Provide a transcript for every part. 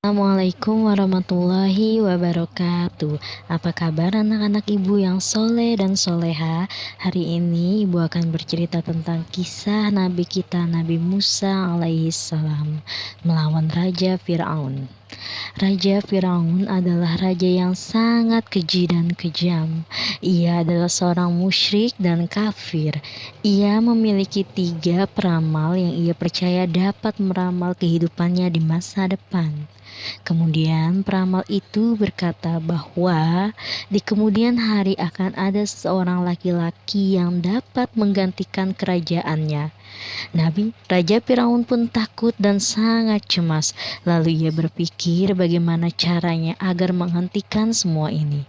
Assalamualaikum warahmatullahi wabarakatuh. Apa kabar anak-anak ibu yang soleh dan soleha? Hari ini ibu akan bercerita tentang kisah Nabi kita Nabi Musa alaihi salam melawan Raja Fir'aun. Raja Firaun adalah raja yang sangat keji dan kejam. Ia adalah seorang musyrik dan kafir. Ia memiliki 3 peramal yang ia percaya dapat meramal kehidupannya di masa depan. Kemudian peramal itu berkata bahwa di kemudian hari akan ada seorang laki-laki yang dapat menggantikan kerajaannya. Raja Firaun pun takut dan sangat cemas. Lalu ia berpikir bagaimana caranya agar menghentikan semua ini.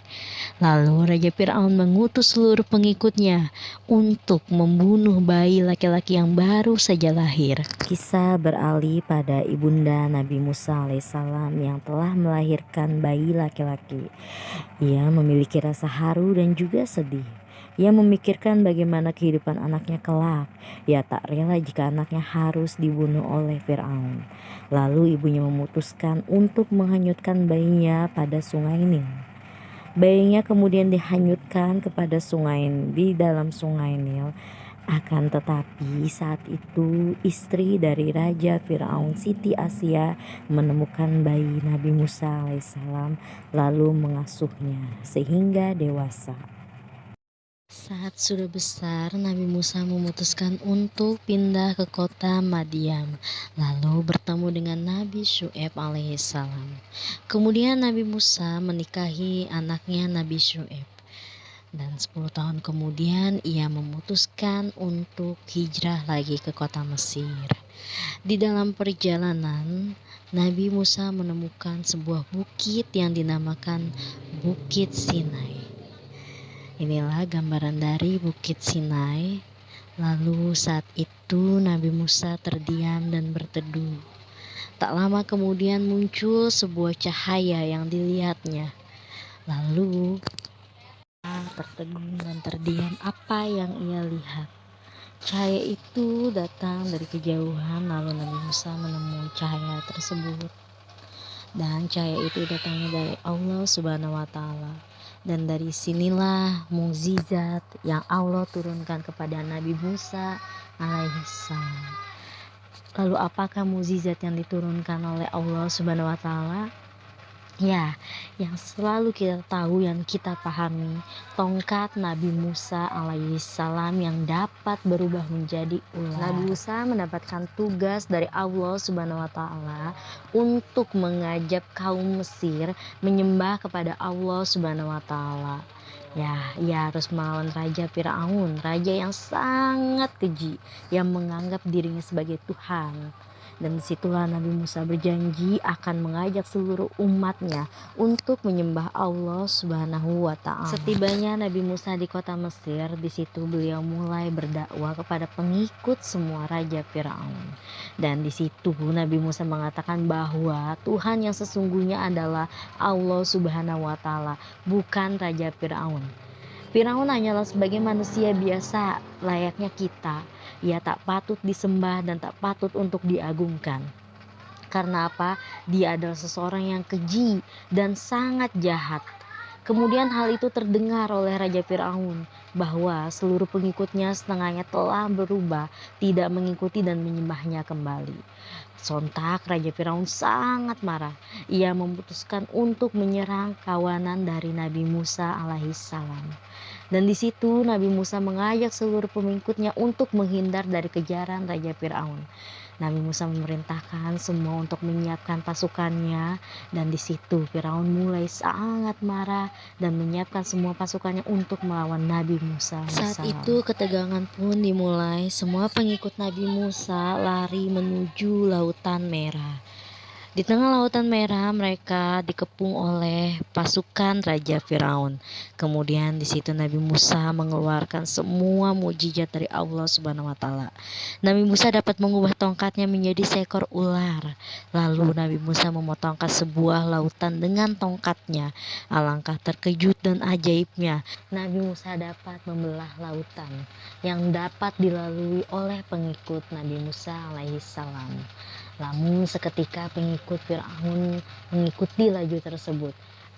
Lalu Raja Firaun mengutus seluruh pengikutnya untuk membunuh bayi laki-laki yang baru saja lahir. Kisah beralih pada ibunda Nabi Musa alaihissalam yang telah melahirkan bayi laki-laki. Ia memiliki rasa haru dan juga sedih. Ia memikirkan bagaimana kehidupan anaknya kelak. Ia tak rela jika anaknya harus dibunuh oleh Firaun. Lalu ibunya memutuskan untuk menghanyutkan bayinya pada sungai Nil. Bayinya kemudian dihanyutkan kepada di dalam sungai Nil. Akan tetapi saat itu istri dari Raja Firaun, Siti Asia, menemukan bayi Nabi Musa alaihissalam lalu mengasuhnya sehingga dewasa. Saat sudah besar, Nabi Musa memutuskan untuk pindah ke kota Madian, lalu bertemu dengan Nabi Syu'aib alaihissalam. Kemudian Nabi Musa menikahi anaknya Nabi Syu'aib. Dan 10 tahun kemudian ia memutuskan untuk hijrah lagi ke kota Mesir. Di dalam perjalanan, Nabi Musa menemukan sebuah bukit yang dinamakan Bukit Sinai. Inilah gambaran dari Bukit Sinai. Lalu saat itu Nabi Musa terdiam dan berteduh. Tak lama kemudian muncul sebuah cahaya yang dilihatnya. Lalu tertegun dan terdiam apa yang ia lihat. Cahaya itu datang dari kejauhan, lalu Nabi Musa menemui cahaya tersebut. Dan cahaya itu datangnya dari Allah Subhanahu wa Ta'ala. Dan dari sinilah mukjizat yang Allah turunkan kepada Nabi Musa alaihissalam. Lalu apakah mukjizat yang diturunkan oleh Allah Subhanahu wa Ta'ala? Ya, yang selalu kita tahu, yang kita pahami, tongkat Nabi Musa alaihissalam yang dapat berubah menjadi ular. Nabi Musa mendapatkan tugas dari Allah Subhanahu wa Ta'ala untuk mengajak kaum Mesir menyembah kepada Allah Subhanahu wa Ta'ala. Ya, ia harus melawan Raja Firaun, raja yang sangat keji, yang menganggap dirinya sebagai Tuhan. Dan disitulah Nabi Musa berjanji akan mengajak seluruh umatnya untuk menyembah Allah Subhanahu wa Ta'ala. Setibanya Nabi Musa di kota Mesir, di situ beliau mulai berdakwah kepada pengikut semua Raja Firaun. Dan di situ Nabi Musa mengatakan bahwa Tuhan yang sesungguhnya adalah Allah Subhanahu wa Ta'ala, bukan Raja Firaun. Firaun hanyalah sebagai manusia biasa layaknya kita. Ia tak patut disembah dan tak patut untuk diagungkan. Karena apa? Dia adalah seseorang yang keji dan sangat jahat. Kemudian hal itu terdengar oleh Raja Firaun bahwa seluruh pengikutnya setengahnya telah berubah, tidak mengikuti dan menyembahnya kembali. Sontak Raja Firaun sangat marah. Ia memutuskan untuk menyerang kawanan dari Nabi Musa alaihissalam. Dan di situ Nabi Musa mengajak seluruh pengikutnya untuk menghindar dari kejaran Raja Firaun. Nabi Musa memerintahkan semua untuk menyiapkan pasukannya, dan di situ Firaun mulai sangat marah dan menyiapkan semua pasukannya untuk melawan Nabi Musa. Saat itu ketegangan pun dimulai. Semua pengikut Nabi Musa lari menuju Lautan Merah. Di tengah Lautan Merah mereka dikepung oleh pasukan Raja Firaun. Kemudian di situ Nabi Musa mengeluarkan semua mukjizat dari Allah Subhanahu wa Ta'ala. Nabi Musa dapat mengubah tongkatnya menjadi seekor ular. Lalu Nabi Musa memotongkan sebuah lautan dengan tongkatnya. Alangkah terkejut dan ajaibnya, Nabi Musa dapat membelah lautan yang dapat dilalui oleh pengikut Nabi Musa alaihissalam. Namun seketika pengikut Firaun mengikuti laju tersebut.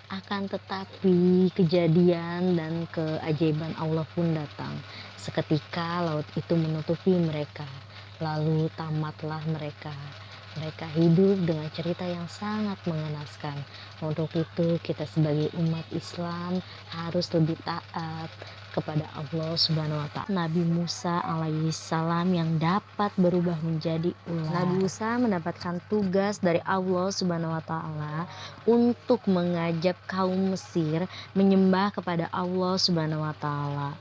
Akan tetapi kejadian dan keajaiban Allah pun datang. Seketika laut itu menutupi mereka. Lalu tamatlah mereka. Mereka hidup dengan cerita yang sangat mengenaskan. Untuk itu kita sebagai umat Islam harus lebih taat kepada Allah Subhanahu wa Ta'ala. Nabi Musa alaihissalam yang dapat berubah menjadi ular. Nabi Musa mendapatkan tugas dari Allah Subhanahu wa Ta'ala untuk mengajak kaum Mesir menyembah kepada Allah Subhanahu wa Ta'ala.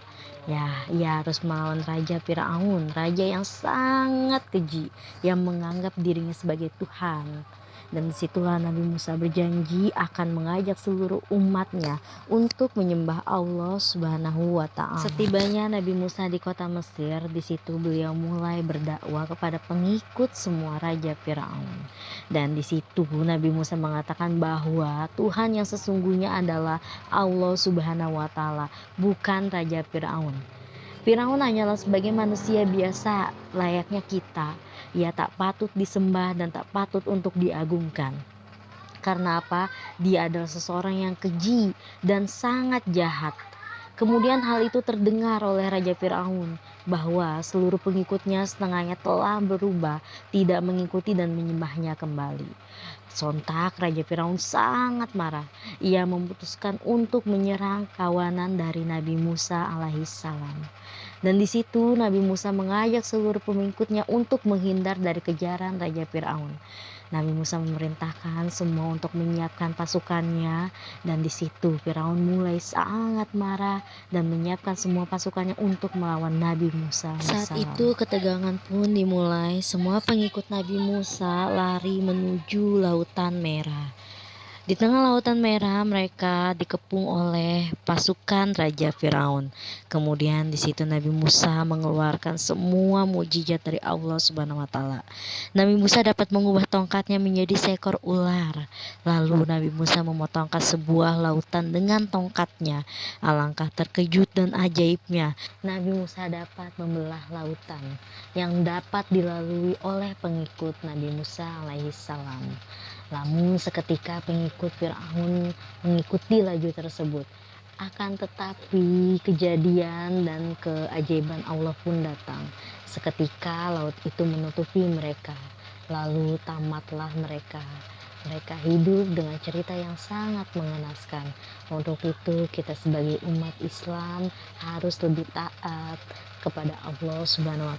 Ya, ia harus melawan Raja Firaun, raja yang sangat keji, yang menganggap dirinya sebagai Tuhan. Dan disitulah Nabi Musa berjanji akan mengajak seluruh umatnya untuk menyembah Allah Subhanahu wa Ta'ala. Setibanya Nabi Musa di kota Mesir, di situ beliau mulai berdakwah kepada pengikut semua Raja Firaun. Dan di situ Nabi Musa mengatakan bahwa Tuhan yang sesungguhnya adalah Allah Subhanahu wa Ta'ala, bukan Raja Firaun. Firaun hanyalah sebagai manusia biasa layaknya kita. Ia tak patut disembah dan tak patut untuk diagungkan. Karena apa? Dia adalah seseorang yang keji dan sangat jahat. Kemudian hal itu terdengar oleh Raja Firaun bahwa seluruh pengikutnya setengahnya telah berubah, tidak mengikuti dan menyembahnya kembali. Sontak Raja Firaun sangat marah. Ia memutuskan untuk menyerang kawanan dari Nabi Musa alaihissalam. Dan di situ Nabi Musa mengajak seluruh pengikutnya untuk menghindar dari kejaran Raja Firaun. Nabi Musa memerintahkan semua untuk menyiapkan pasukannya, dan di situ Firaun mulai sangat marah dan menyiapkan semua pasukannya untuk melawan Nabi Musa. Saat itu ketegangan pun dimulai. Semua pengikut Nabi Musa lari menuju Lautan Merah. Di tengah Lautan Merah mereka dikepung oleh pasukan Raja Firaun. Kemudian di situ Nabi Musa mengeluarkan semua mukjizat dari Allah Subhanahu wa Ta'ala. Nabi Musa dapat mengubah tongkatnya menjadi seekor ular. Lalu Nabi Musa memotongkan sebuah lautan dengan tongkatnya. Alangkah terkejut dan ajaibnya, Nabi Musa dapat membelah lautan yang dapat dilalui oleh pengikut Nabi Musa alaihissalam. Namun seketika pengikut Firaun mengikuti laju tersebut. Akan tetapi kejadian dan keajaiban Allah pun datang. Seketika laut itu menutupi mereka. Lalu tamatlah mereka. Mereka hidup dengan cerita yang sangat mengenaskan. Untuk itu kita sebagai umat Islam harus lebih taat kepada Allah Subhanahu wa